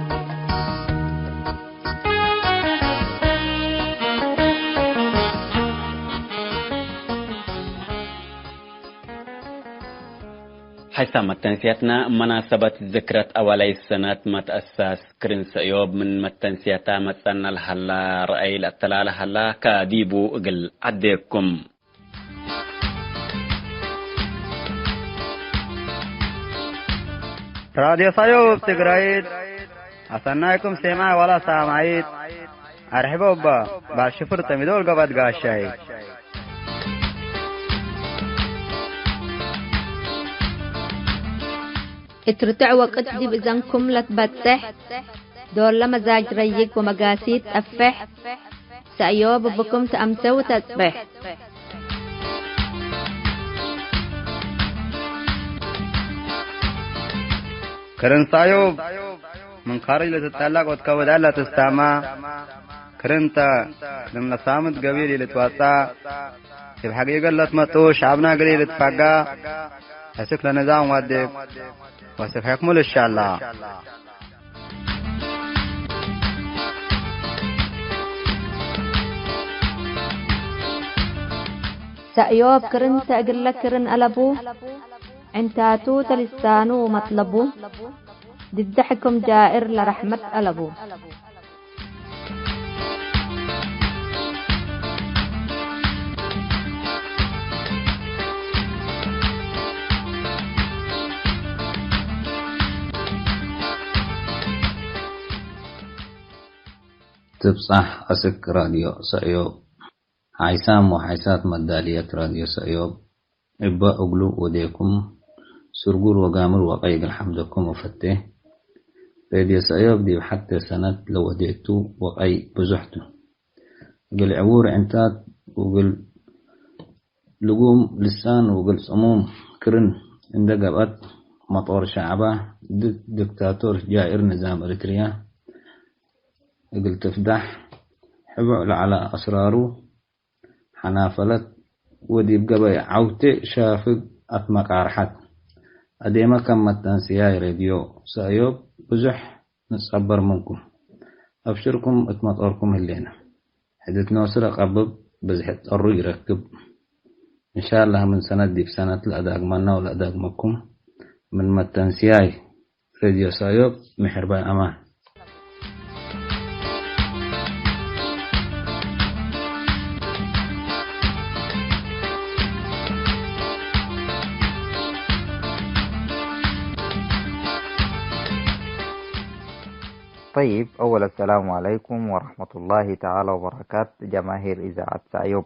S2: حيث متنسيتنا مناسبة ذكرى أولي السنة متأسس كرنس أيوب من متنسيتا متسنى الحلا رأي الأتلال حلا كاديبو أقل عديكم
S7: راديو سيوب تقرأيد أصنعكم سماع ولا سامعيد أرحبوا با باشفر تمدول قبض قاشاي
S1: اترتع وقت دي بزنكم لتبتح دور لمزاج ريك ومقاسيت أفح سأيوب بكم تأمسوا تسبح
S7: كرن سيوب من خارج لتتعلق وتكود لا تستمع كرنتا لما صامت قبيلي لتوسع في الحقيقة لتمتو شعبنا قليل لتفقا حسك لنظام ودك وسف حكمل إن شاء الله
S1: سأيوب كرن تأقل كرن ألبو انتاتو تلسانو مطلبو ضدحكم جائر لرحمة ألبو
S8: تبصح أسك راديو سأيوب عيسام وحيسات مدالية راديو سأيوب إبا أقلو وديكم سرقور وقامر وقيق الحمدكم وفته راديو سأيوب دي حتى سنة لو وديتو وقي بزحتو قل عور عنتات وقل لقوم لسان وقل صموم كرن عند قبط مطور شعبه دكتاتور جائر نظام إريتريا قل تفدح حبعل على أسراره حنافلت ودي بقبي عوتي شافق أطمق عرحت أديما كم التنسياي راديو سأيوب بزح نصبر منكم أبشركم اتمطركم اللينا حدث نوصر قبب بزحت أرو يركب إن شاء الله من سنة دي في سنة الأداق منا والأداق مكم من التنسياي راديو سأيوب محربان أمان
S9: طيب أولا السلام عليكم ورحمة الله تعالى وبركاته جماهير إذاعة سأيوب.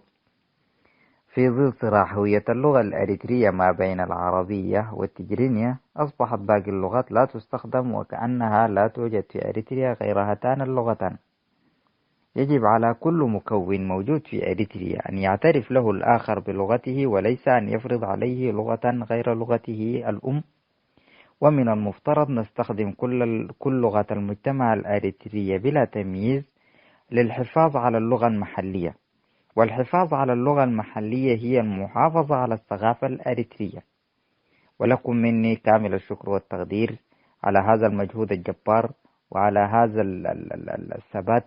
S9: في ظل صراع هوية اللغة الأريترية ما بين العربية والتجرينية أصبحت باقي اللغات لا تستخدم وكأنها لا توجد في أريتريا غير هاتان اللغتان. يجب على كل مكون موجود في أريتريا أن يعترف له الآخر بلغته وليس أن يفرض عليه لغة غير لغته الأم. ومن المفترض نستخدم كل لغة المجتمع الأريتري بلا تمييز للحفاظ على اللغة المحلية، والحفاظ على اللغة المحلية هي المحافظة على الثقافة الأريترية. ولكم مني كامل الشكر والتقدير على هذا المجهود الجبار وعلى هذا الثبات.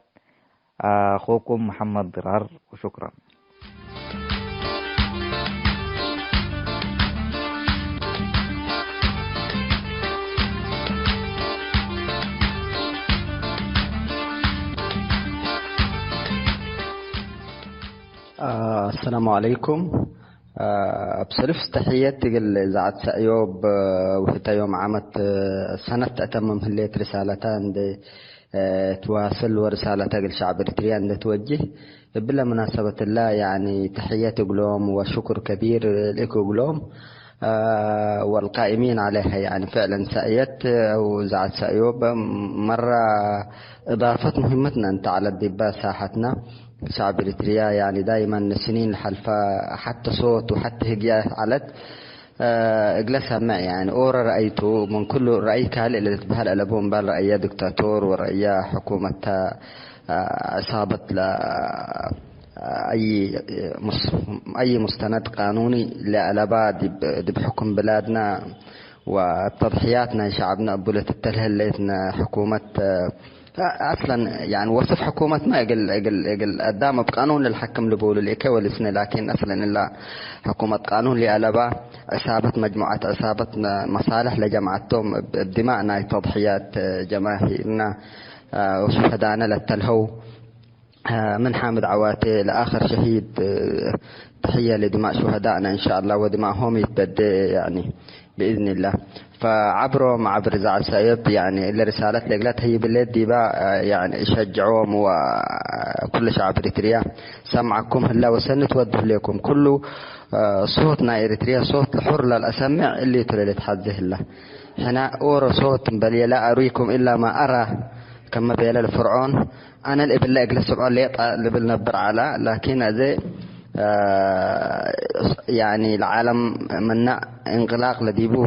S9: أخوكم محمد ضرار وشكرا.
S10: السلام عليكم. بصرف تحياتي لإذاعة سأيوب وحتى يوم عمت سنة أتمم هليت رسالتان دي تواصل ورسالتها للشعب الإريتريان دي توجه بلا مناسبة الله يعني تحياتي قلوم وشكر كبير لكم قلوم والقائمين عليها. يعني فعلا سأيت أو زعت سأيوب مرة إضافة مهمتنا أنت على الدباء ساحتنا شعب إريتريا. يعني دائما سنين الحلفة حتى صوت وحتى هجية علت اجلسها معي يعني أورا رأيته من كل رأيك هل اللي تبهل ألبون بال رأي دكتاتور ورأي حكومة عصابة أي مستند قانوني لألبا دي بحكم بلادنا وتضحياتنا شعبنا أبولة التلهلتنا حكومة أصلا يعني وصف حكومة ما يقل قدام بقانون للحكم لبول الإكا والسنة لكن أصلا إلا حكومة قانون لألبا عصابة مجموعة عصابة مصالح لجماعتهم بدماءنا تضحيات جماهيرنا وشهدانا للتلهو من حامد عواتي لآخر شهيد. تحية لدماء شهدائنا إن شاء الله ودماءهم يتبدأ يعني بإذن الله. فعبرهم عبر زعل سايب يعني اللي رسالة لقلت هي بالليل دي بقى يعني يشجعوهم وكل شعب إريتريا سمعكم هلا وسنة توجه لكم كله صوتنا إريتريا صوت الحر للأسمع اللي تريد تحذه الله. هنا أورا صوت بل لا أريكم إلا ما أرى كما بيلا الفرعون أنا اللي بالله أجلس اللي بالنبر على لكن هذا يعني العالم منا انغلاق لديبو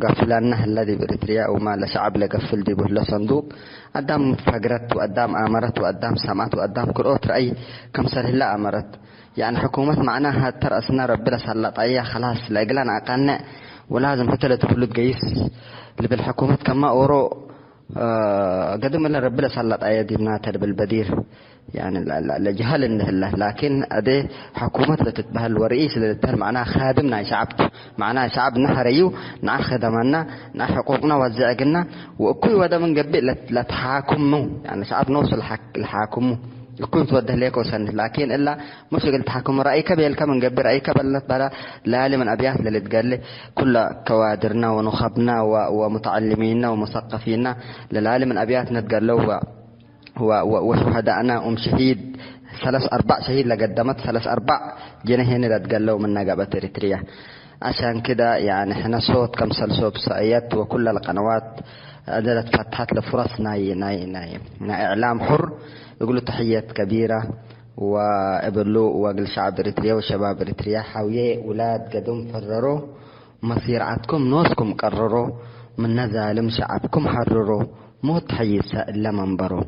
S10: قفلانه الذي بريتريا وما لشعب لقفل ديبو لصندوق قدام فقرت وقدام آمرت وقدام سمعت وقدام كل أي كم سنة لا آمرت. يعني حكومة معناها ترأسنا ربنا سلط أيها خلاص لأجلان أقلنا ولازم فتلة تفلت قيس اللي بالحكومة كما أورو قدم لنا ربنا سلط أيدي بناتها بالبدير يعني لجهل الله لكن أدي حكومة لتتبهل ورئيس لتتبهل معناها خادمنا شعبته معناها شعبنا هريو نع خدمنا نع حقوقنا وزعقنا وكل وده من قبل لتحاكمه يعني شعب نوصل الحاكمه يكون توده ليك وسنه لكن إلا مش قلت تحكم رأيك بيلك من قبل رأيك بلت بلا لا من أبيات اللي تقال كل كوادرنا ونخبنا ومتعلمينا ومثقفينا للعالي من أبياتنا تقال له وشهداءنا شهيد 3-4 شهيد لقدمت 3-4 جنهين اللي تقال له من نقابة إريتريا. عشان كده يعني احنا صوت كم سلسوب سأيات وكل القنوات أدلت فتحت لفرص ناي إعلام حر. يقولوا تحيات كبيرة وقبلوا وقل شعب إريتريا وشباب إريتريا حاوية أولاد قدم فرروا مصير عدكم نوسكم قرروا من ظالم شعبكم حرروا مو تحيسة إلا منبروا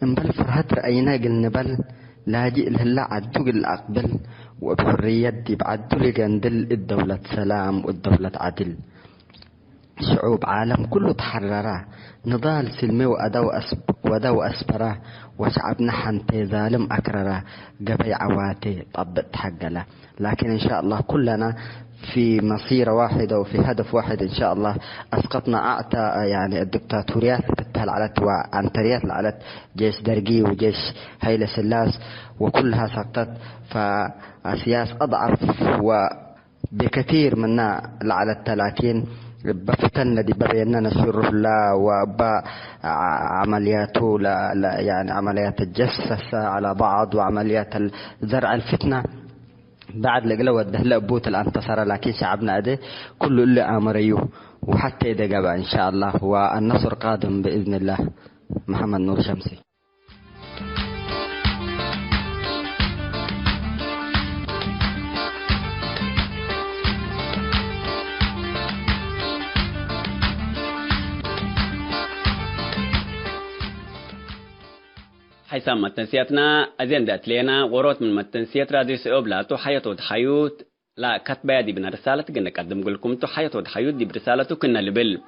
S10: انبل فرهت رأينا قلنا بل لاجئ لهلا عدو قل أقبل وبحرية دي بعدو لقندل الدولة سلام والدولة عدل. شعوب عالم كله تحرره نضال سلمي ودو أسبره وشعبنا حنتي ظالم أكرره قبي عواتي طبت حقله. لكن إن شاء الله كلنا في مصيرة واحدة وفي هدف واحد إن شاء الله. أسقطنا أعتى يعني الدكتاتوريات تتهل علت وعنتريات علت جيش درقي وجيش هيلة سلاس وكلها سقطت. فسياس أضعف وبكثير منا لعلت لكن بفتن الذي بيننا نشر الله وبا عملياته يعني عمليات الجسس على بعض وعمليات زرع الفتنة بعد لقلوا الدهلا بوت الانتصار. لكن شعبنا ده كله اللي امريوه وحتى إذا جاب إن شاء الله والنصر قادم بإذن الله. محمد نور شمسي.
S2: حيث متنسيتنا أزين دات لينا وروت من متنسيت راديو سيوب لا تحيط ودحيوت لا كتبا دي بنا رسالة كنا قدم لكم تحيط ودحيوت دي برسالة كنا لبل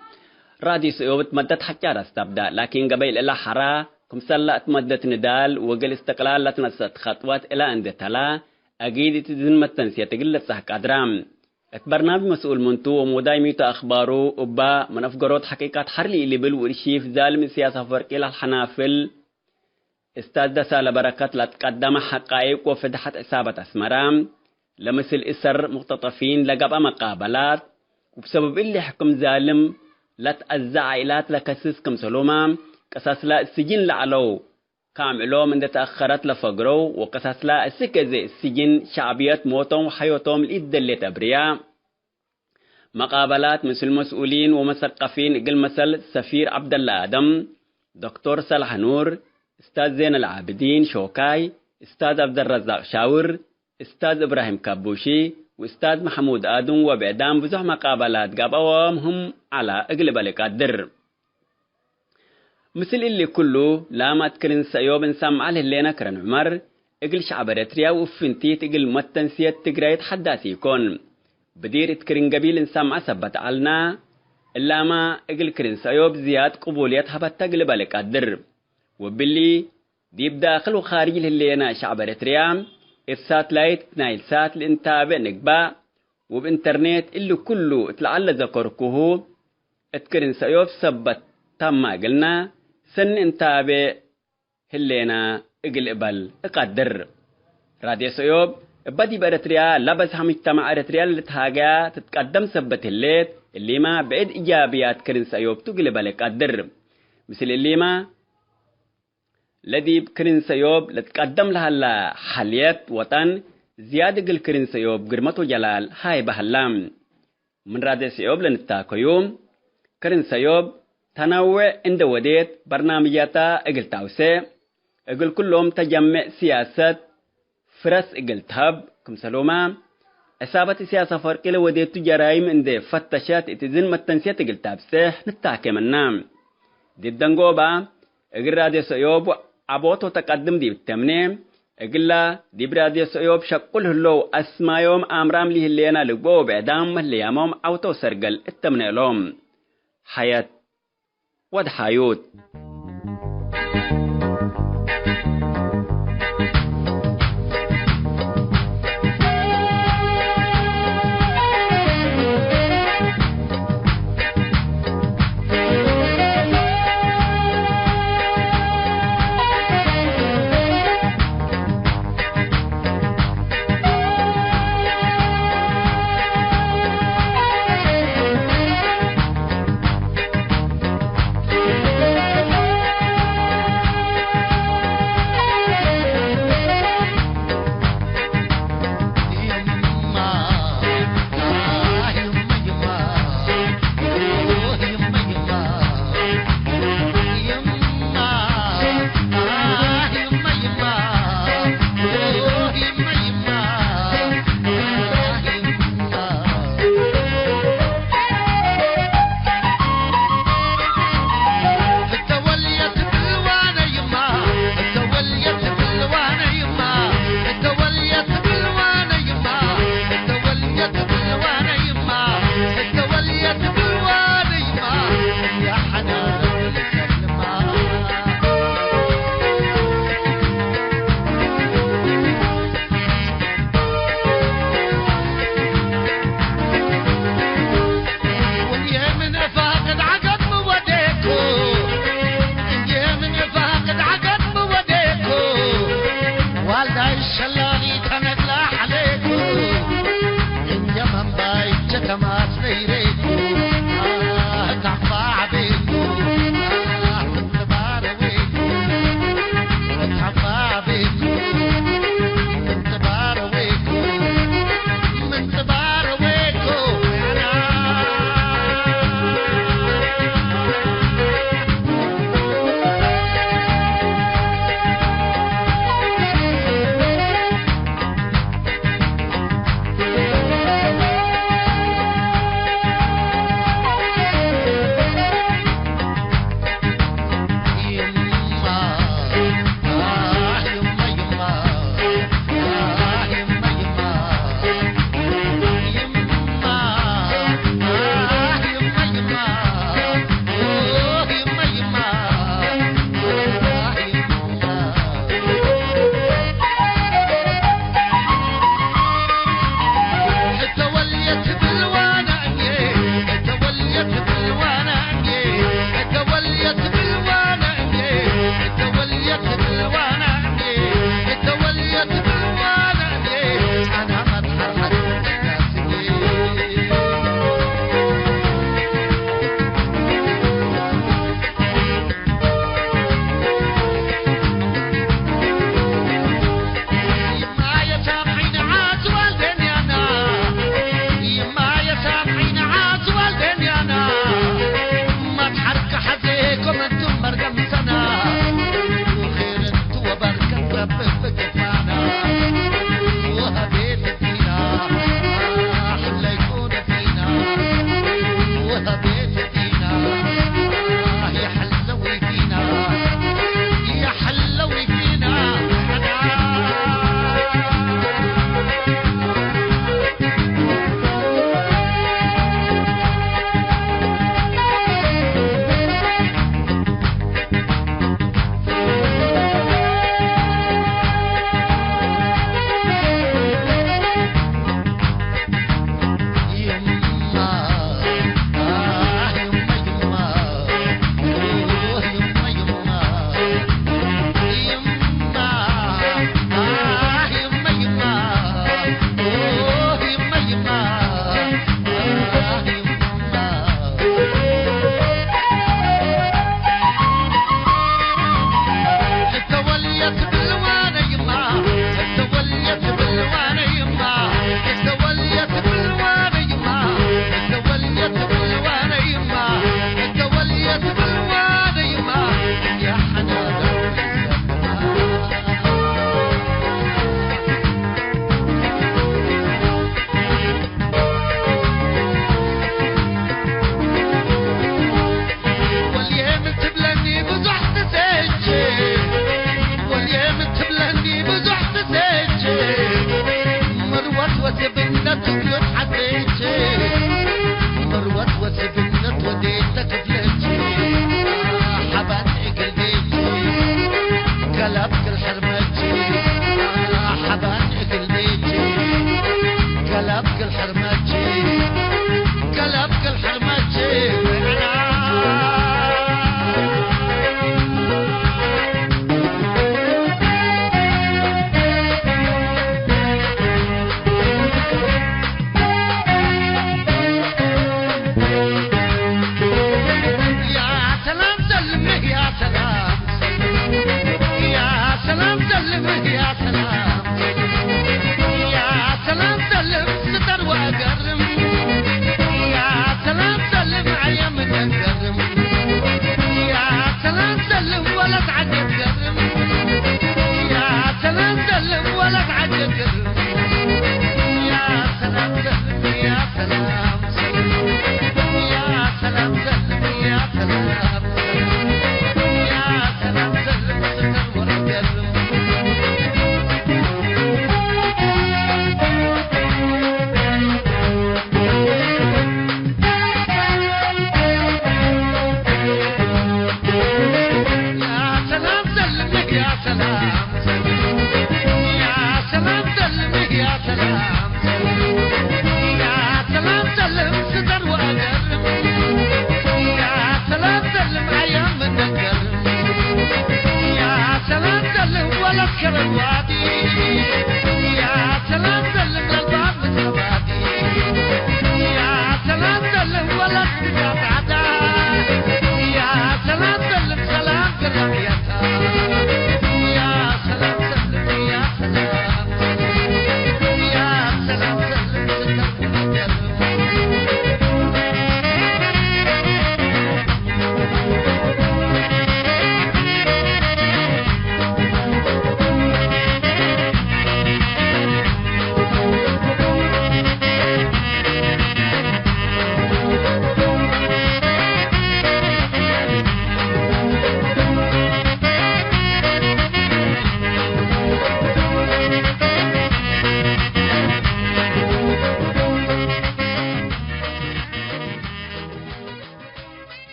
S2: راديو سيوب تمدت حجارة استبدا لكن قبيل إلا حرا كم سلا تمدت ندال وقل استقلال لتنسط خطوات إلى أن دتلا أجيد تزن متنسيت قلت سحك أدرام برنامج مسؤول منتو ومدايميت أخباره أبا من أفقرات حقيقات حرلي لبل ورشيف ظالم سياسة فرق إلى الحنافل استاذ دسالة بركات لا تقدم حقائق وفضحت إصابة أسمرام لمثل إسر مختطفين لقب مقابلات وبسبب اللي حكم ظالم لا تأذى عائلات لكسس كم سلومام قصص لا السجن لعلو كعملوا من تأخرت لفقروا وقصص لا السكزي السجن شعبية موتهم وحيوتهم الإدلة أبرياء مقابلات مثل المسؤولين ومثقفين قل مثل سفير عبد الله آدم دكتور صالح نور استاذ زين العابدين شوكاي استاذ عبد الرزاق شاور استاذ إبراهيم كابوشي واستاذ محمود آدم وبعدام بزح مقابلات قابوهم هم على اقلب القدر مثل اللي كله لا تكرن سيوب انسام عليه اللينا كرن عمر اقل شعب اريتريا وفنتي تقل متنسية تقريت حداثي يكون بدير تكرن قبيل انسام عسبت علنا إلا ما اقل كرن سيوب زياد قبوليات هبت تقلب القدر وباللي ديب داخل وخارج اللينا شعب اريتريا الساتلايت نايل سات الانتابع نقبا وبانترنت اللي كله اتلعل ذكركوه اتكرن سيوب سبت تم قلنا سن انتابع هلينا اقل قبل اقدر راديو سيوب بدي بارتريا لبس مجتمع ارتريا اللي تهاجا تتقدم سبت الليت اللي ما بعد ايجابيات كرن سيوب تقلب لك قدر مثل اللي ما الذي بكرن سيوب لتقدم لها حاليات وطن زيادة الكرن سيوب قرمته جلال هاي بهلام من راديو سيوب لنتاكو يوم كرن سيوب تنوع عند وديت برنامجاتا اقل توسع اقل كلهم تجمع سياسات فرس اقل تهب كم سلوما اصابة سياسة فرق لوديت جرائم عند فتشات اتزن متنسيات اقل تابسح نتاكي منام ديدن قوبا اقل راديو سيوب عبوتو تقدم دي بالتمنيم اقل دي براديو سيوب شقل هلو اسما يوم امرام ليه اللينا لقبو بعدام ليامهم اوتو سرقل التمني لهم حياة ود حيوت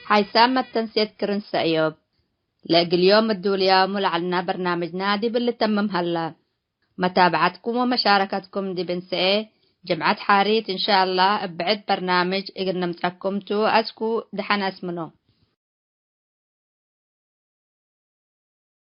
S1: حيسام التنسيت كرنس أيوب لاقي اليوم الدوليوم ولعلنا برنامج نادي باللي تمم هلا متابعتكم ومشاركتكم دي بنسئة جمعة حاريت إن شاء الله بعد برنامج إقلنا متركمتو أسكو دحنا اسمنو